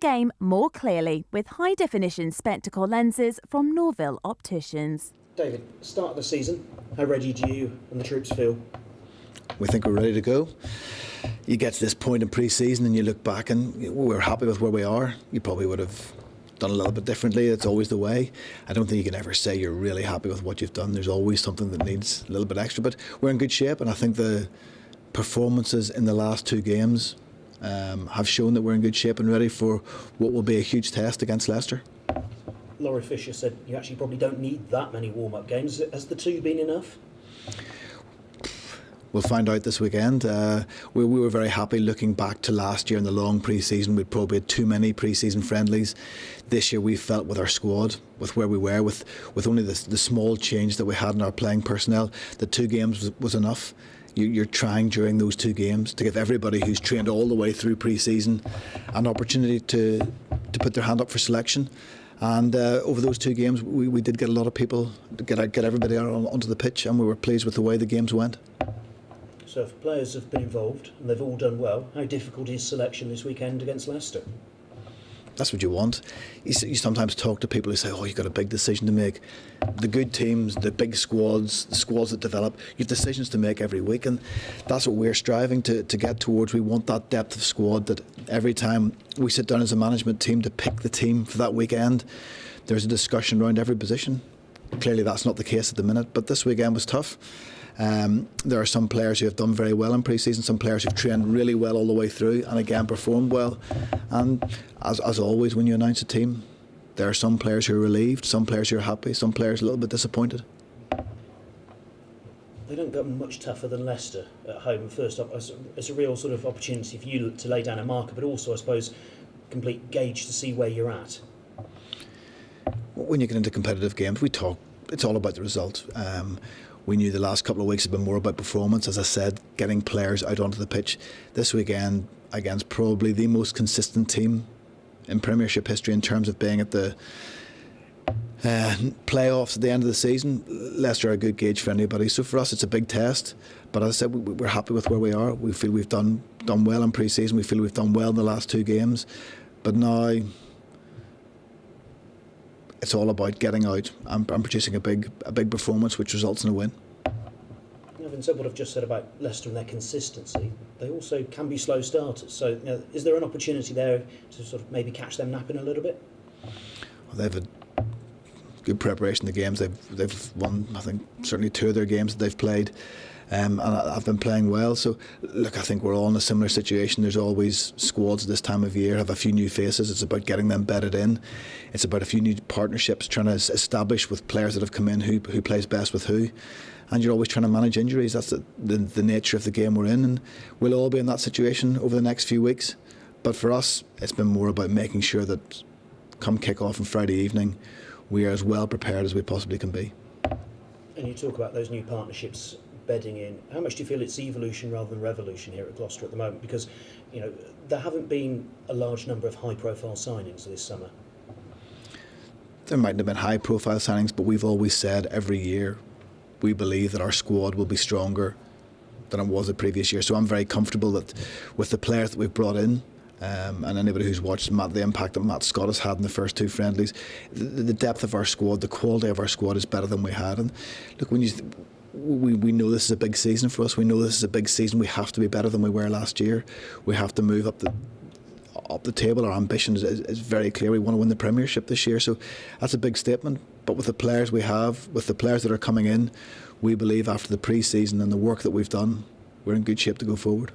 game more clearly with high-definition spectacle lenses from Norville Opticians. David, start of the season, how ready do you and the troops feel? We think we're ready to go. You get to this point in pre-season and you look back and we're happy with where we are. You probably would have done a little bit differently. It's always the way. I don't think you can ever say you're really happy with what you've done. There's always something that needs a little bit extra, but we're in good shape, and I think the performances in the last two games have shown that we're in good shape and ready for what will be a huge test against Leicester. Laurie Fisher said you actually probably don't need that many warm-up games. Has the two been enough? We'll find out this weekend. We were very happy looking back to last year in the long pre-season. We'd probably had too many pre-season friendlies. This year we felt with our squad, with where we were, with only the small change that we had in our playing personnel, that 2 games was enough. You're trying during those 2 games to give everybody who's trained all the way through pre-season an opportunity to put their hand up for selection. And over those 2 games, we did get a lot of people, get everybody out onto the pitch, and we were pleased with the way the games went. So if players have been involved and they've all done well, how difficult is selection this weekend against Leicester? That's what you want. You sometimes talk to people who say, oh, you've got a big decision to make. The good teams, the big squads, the squads that develop, you have decisions to make every week, and that's what we're striving to get towards. We want that depth of squad that every time we sit down as a management team to pick the team for that weekend, there's a discussion around every position. Clearly that's not the case at the minute, but this weekend was tough. There are some players who have done very well in pre-season, some players who've trained really well all the way through and again performed well. And as always, when you announce a team, there are some players who are relieved, some players who are happy, some players a little bit disappointed. They don't get much tougher than Leicester at home. First up, it's a real sort of opportunity for you to lay down a marker, but also, I suppose, complete gauge to see where you're at. When you get into competitive games, it's all about the result. We knew the last couple of weeks had been more about performance, as I said, getting players out onto the pitch. This weekend, against probably the most consistent team in Premiership history in terms of being at the playoffs at the end of the season, Leicester are a good gauge for anybody. So for us, it's a big test. But as I said, we're happy with where we are. We feel we've done well in pre-season. We feel we've done well in the last 2 games. But now it's all about getting out and producing a big performance which results in a win. Having said what I've just said about Leicester and their consistency, they also can be slow starters. So is there an opportunity there to sort of maybe catch them napping a little bit? Well, they've had good preparation of the games. They've won, I think, certainly 2 of their games that they've played. And I've been playing well. So, look, I think we're all in a similar situation. There's always squads this time of year have a few new faces. It's about getting them bedded in. It's about a few new partnerships, trying to establish with players that have come in who plays best with who. And you're always trying to manage injuries. That's the nature of the game we're in. And we'll all be in that situation over the next few weeks. But for us, it's been more about making sure that come kick-off on Friday evening, we are as well prepared as we possibly can be. And you talk about those new partnerships bedding in. How much do you feel it's evolution rather than revolution here at Gloucester at the moment? Because, there haven't been a large number of high-profile signings this summer. There mightn't have been high-profile signings, but we've always said every year we believe that our squad will be stronger than it was the previous year. So I'm very comfortable that with the players that we've brought in, and anybody who's watched the impact that Matt Scott has had in the first 2 friendlies, the depth of our squad, the quality of our squad is better than we had. And look, we know this is a big season for us. We know this is a big season. We have to be better than we were last year. We have to move up the table. Our ambition is very clear. We want to win the Premiership this year. So that's a big statement. But with the players we have, with the players that are coming in, we believe after the pre-season and the work that we've done, we're in good shape to go forward.